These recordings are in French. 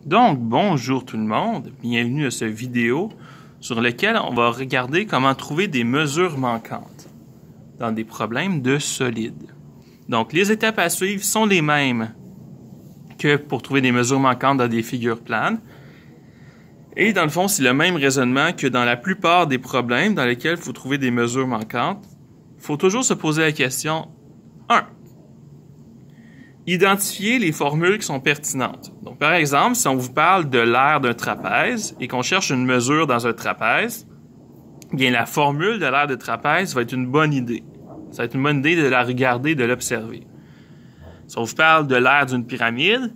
Donc, bonjour tout le monde, bienvenue à cette vidéo sur laquelle on va regarder comment trouver des mesures manquantes dans des problèmes de solides. Donc, les étapes à suivre sont les mêmes que pour trouver des mesures manquantes dans des figures planes. Et dans le fond, c'est le même raisonnement que dans la plupart des problèmes dans lesquels il faut trouver des mesures manquantes. Il faut toujours se poser la question 1. Identifier les formules qui sont pertinentes. Donc, par exemple, si on vous parle de l'aire d'un trapèze et qu'on cherche une mesure dans un trapèze, bien, la formule de l'aire de trapèze va être une bonne idée. Ça va être une bonne idée de la regarder, de l'observer. Si on vous parle de l'aire d'une pyramide,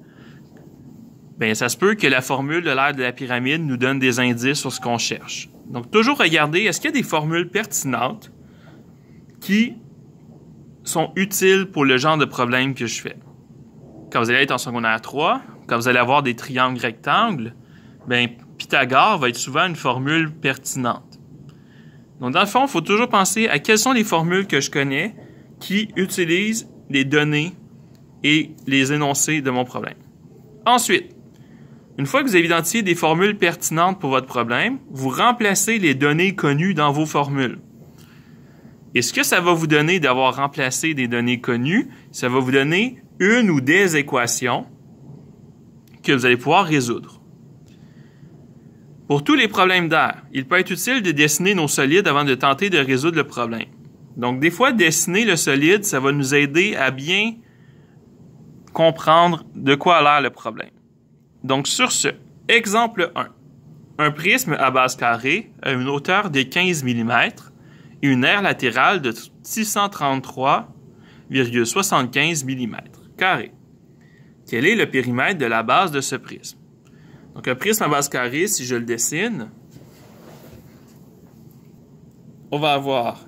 bien, ça se peut que la formule de l'aire de la pyramide nous donne des indices sur ce qu'on cherche. Donc, toujours regarder, est-ce qu'il y a des formules pertinentes qui sont utiles pour le genre de problème que je fais? Quand vous allez être en secondaire 3, quand vous allez avoir des triangles rectangles, bien, Pythagore va être souvent une formule pertinente. Donc, dans le fond, il faut toujours penser à quelles sont les formules que je connais qui utilisent les données et les énoncés de mon problème. Ensuite, une fois que vous avez identifié des formules pertinentes pour votre problème, vous remplacez les données connues dans vos formules. Et ce que ça va vous donner d'avoir remplacé des données connues, ça va vous donner une ou des équations que vous allez pouvoir résoudre. Pour tous les problèmes d'air, il peut être utile de dessiner nos solides avant de tenter de résoudre le problème. Donc, des fois, dessiner le solide, ça va nous aider à bien comprendre de quoi a l'air le problème. Donc, sur ce, exemple 1. Un prisme à base carrée a une hauteur de 15 mm et une aire latérale de 633,75 mm carré. Quel est le périmètre de la base de ce prisme? Donc, un prisme à base carrée, si je le dessine, on va avoir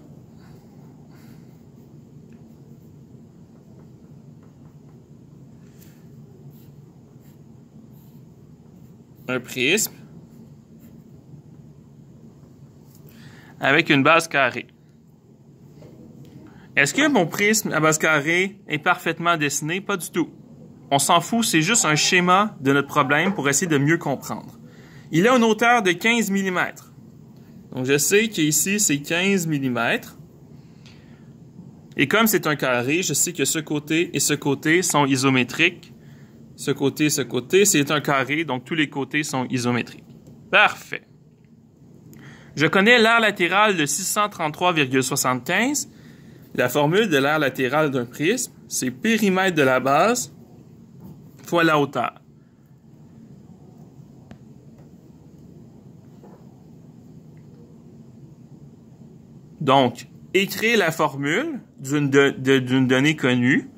un prisme avec une base carrée. Est-ce que mon prisme à base carrée est parfaitement dessiné? Pas du tout. On s'en fout, c'est juste un schéma de notre problème pour essayer de mieux comprendre. Il a une hauteur de 15 mm. Donc, je sais qu'ici, c'est 15 mm. Et comme c'est un carré, je sais que ce côté et ce côté sont isométriques. Ce côté, c'est un carré, donc tous les côtés sont isométriques. Parfait. Je connais l'aire latérale de 633,75. La formule de l'aire latérale d'un prisme, c'est périmètre de la base fois la hauteur. Donc, écrire la formule d'une donnée connue.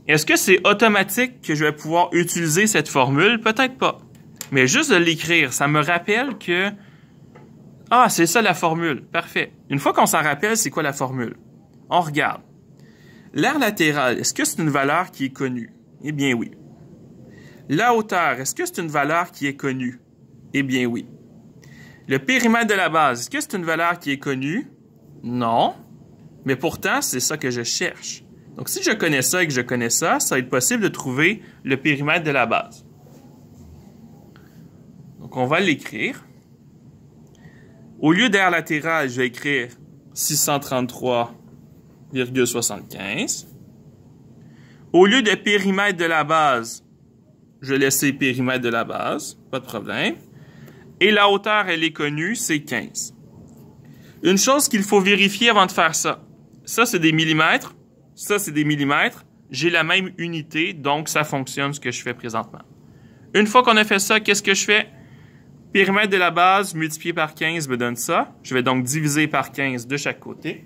Est-ce que c'est automatique que je vais pouvoir utiliser cette formule? Peut-être pas. Mais juste de l'écrire, ça me rappelle que ah, c'est ça la formule. Parfait. Une fois qu'on s'en rappelle, c'est quoi la formule? On regarde. L'aire latérale, est-ce que c'est une valeur qui est connue? Eh bien oui. La hauteur, est-ce que c'est une valeur qui est connue? Eh bien oui. Le périmètre de la base, est-ce que c'est une valeur qui est connue? Non. Mais pourtant, c'est ça que je cherche. Donc, si je connais ça et que je connais ça, ça va être possible de trouver le périmètre de la base. Donc, on va l'écrire. Au lieu d'aire latérale, je vais écrire 633,75. Au lieu de périmètre de la base, je vais laisser périmètre de la base, pas de problème. Et la hauteur, elle est connue, c'est 15. Une chose qu'il faut vérifier avant de faire ça, ça c'est des millimètres, ça c'est des millimètres, j'ai la même unité, donc ça fonctionne ce que je fais présentement. Une fois qu'on a fait ça, qu'est-ce que je fais? Périmètre de la base multiplié par 15 me donne ça. Je vais donc diviser par 15 de chaque côté.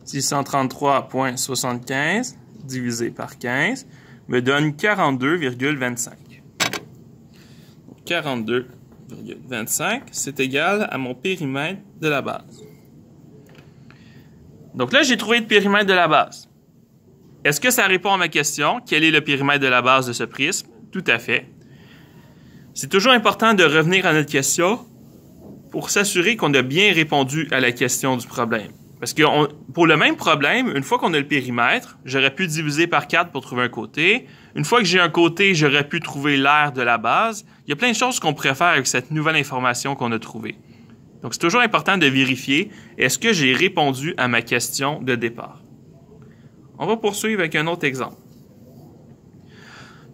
« 633,75 divisé par 15 me donne 42,25. 42,25, c'est égal à mon périmètre de la base. Donc là, j'ai trouvé le périmètre de la base. Est-ce que ça répond à ma question? Quel est le périmètre de la base de ce prisme? Tout à fait. C'est toujours important de revenir à notre question pour s'assurer qu'on a bien répondu à la question du problème. Parce que pour le même problème, une fois qu'on a le périmètre, j'aurais pu diviser par 4 pour trouver un côté. Une fois que j'ai un côté, j'aurais pu trouver l'aire de la base. Il y a plein de choses qu'on pourrait faire avec cette nouvelle information qu'on a trouvée. Donc, c'est toujours important de vérifier, est-ce que j'ai répondu à ma question de départ? On va poursuivre avec un autre exemple.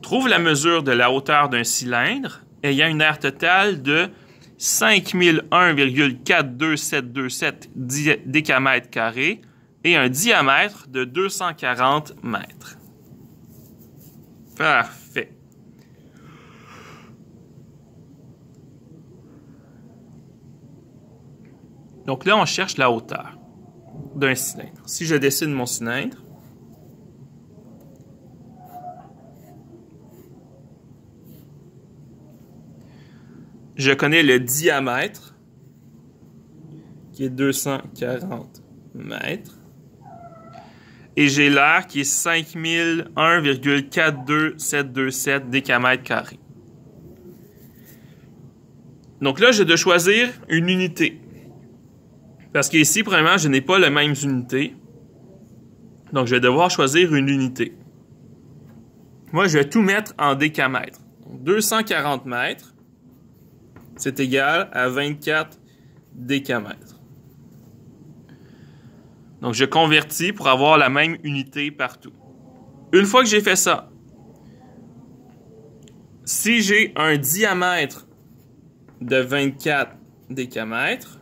Trouve la mesure de la hauteur d'un cylindre ayant une aire totale de 5001,42727 décamètres carrés et un diamètre de 240 mètres. Parfait. Donc là, on cherche la hauteur d'un cylindre. Si je dessine mon cylindre, je connais le diamètre, qui est 240 mètres, et j'ai l'aire qui est 5001,42727 décamètres carrés. Donc là, je dois choisir une unité. Parce qu'ici, premièrement, je n'ai pas les mêmes unités. Donc, je vais devoir choisir une unité. Moi, je vais tout mettre en décamètres. Donc, 240 mètres, c'est égal à 24 décamètres. Donc, je convertis pour avoir la même unité partout. Une fois que j'ai fait ça, si j'ai un diamètre de 24 décamètres,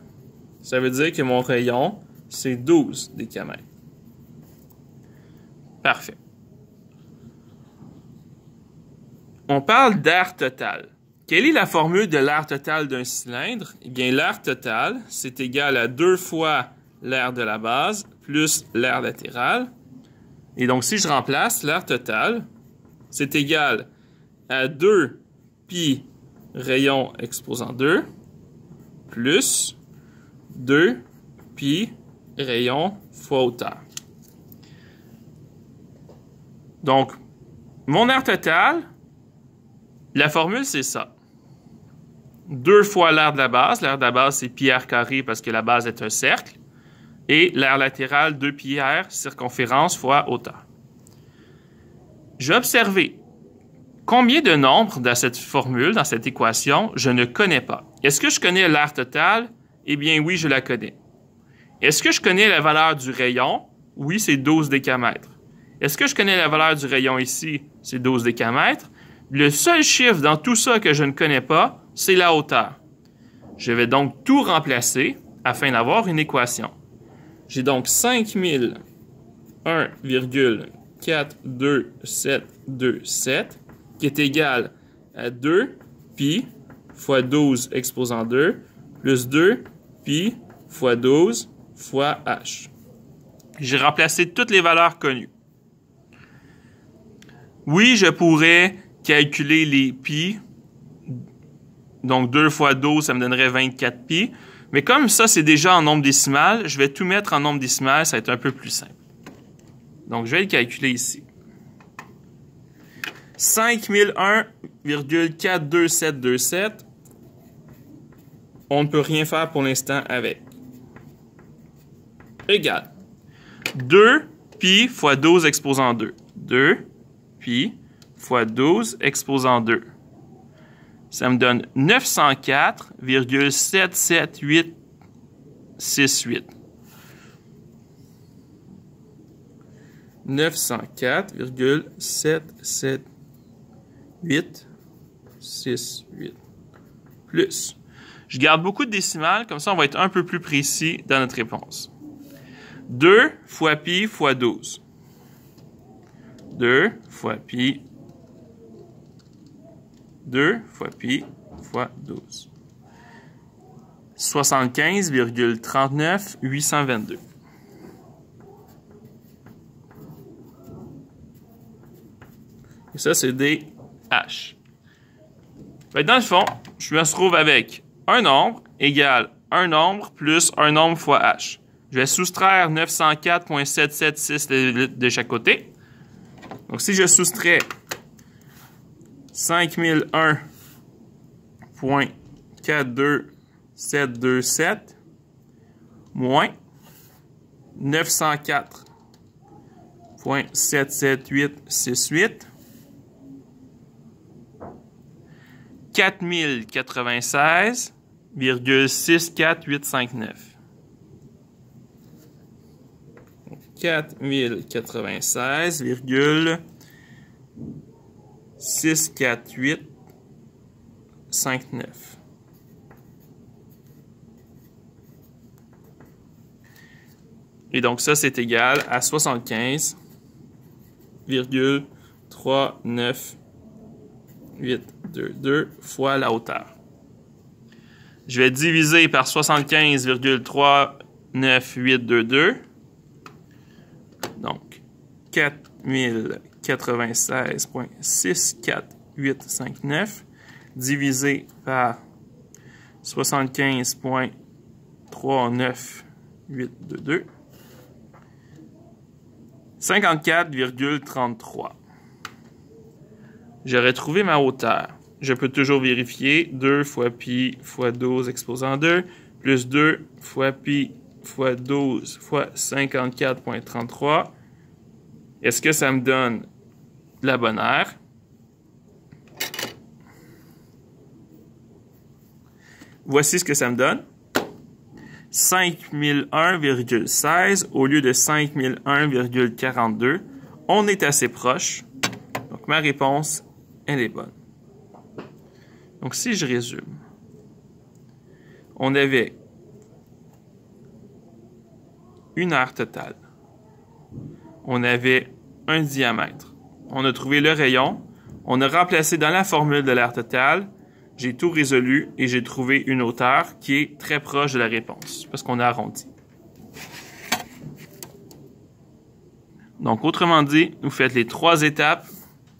ça veut dire que mon rayon, c'est 12 décamètres. Parfait. On parle d'aire totale. Quelle est la formule de l'aire totale d'un cylindre? Eh bien, l'aire totale, c'est égal à 2 fois l'aire de la base plus l'aire latérale. Et donc, si je remplace, l'aire totale, c'est égal à 2 pi rayon exposant 2 plus 2 pi rayon fois hauteur. Donc, mon aire totale, la formule, c'est ça. 2 fois l'aire de la base. L'aire de la base, c'est pi r carré parce que la base est un cercle. Et l'aire latérale, 2 pi r, circonférence fois hauteur. Je vais observer combien de nombres dans cette formule, dans cette équation, je ne connais pas. Est-ce que je connais l'aire totale? Eh bien, oui, je la connais. Est-ce que je connais la valeur du rayon? Oui, c'est 12 décamètres. Est-ce que je connais la valeur du rayon ici? C'est 12 décamètres. Le seul chiffre dans tout ça que je ne connais pas, c'est la hauteur. Je vais donc tout remplacer afin d'avoir une équation. J'ai donc 5001,42727 qui est égal à 2 pi fois 12 exposant 2 plus 2 pi fois 12 fois h. J'ai remplacé toutes les valeurs connues. Oui, je pourrais calculer les pi. Donc 2 fois 12, ça me donnerait 24 pi. Mais comme ça, c'est déjà en nombre décimal, je vais tout mettre en nombre décimal, ça va être un peu plus simple. Donc, je vais le calculer ici. 5001,42727. On ne peut rien faire pour l'instant avec. Égal. 2 pi fois 12 exposant 2. 2 pi fois 12 exposant 2. Ça me donne 904,77868. 904,77868. Plus. Je garde beaucoup de décimales, comme ça on va être un peu plus précis dans notre réponse. 2 fois pi fois 12. 2 fois pi 2 fois pi fois 12. 75,39822. Et ça, c'est des H. Dans le fond, je me retrouve avec un nombre égale un nombre plus un nombre fois H. Je vais soustraire 904,776 de chaque côté. Donc, si je soustrais 5001 904.42727 moins 904.77868 4096,64859. 4096,64859. Et donc ça, c'est égal à 75,39822 fois la hauteur. Je vais diviser par 75,39822. Donc, 4096,64859 divisé par 75,39822. 54,33. J'aurais trouvé ma hauteur. Je peux toujours vérifier. 2 fois pi fois 12 exposant 2, plus 2 fois pi fois 12 fois 54,33. Est-ce que ça me donne la bonne aire? Voici ce que ça me donne. 5001,16 au lieu de 5001,42. On est assez proche. Donc, ma réponse, elle est bonne. Donc, si je résume, on avait une aire totale. On avait un diamètre. On a trouvé le rayon. On a remplacé dans la formule de l'aire totale. J'ai tout résolu et j'ai trouvé une hauteur qui est très proche de la réponse parce qu'on a arrondi. Donc, autrement dit, vous faites les 3 étapes.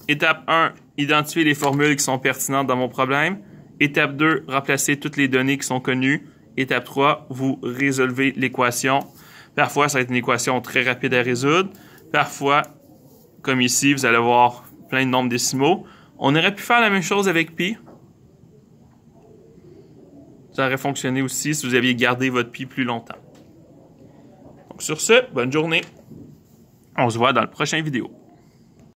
Étape 1, identifier les formules qui sont pertinentes dans mon problème. Étape 2, remplacer toutes les données qui sont connues. Étape 3, vous résolvez l'équation. Parfois, ça va être une équation très rapide à résoudre. Parfois, comme ici, vous allez avoir plein de nombres décimaux. On aurait pu faire la même chose avec pi. Ça aurait fonctionné aussi si vous aviez gardé votre pi plus longtemps. Donc sur ce, bonne journée. On se voit dans le prochain vidéo.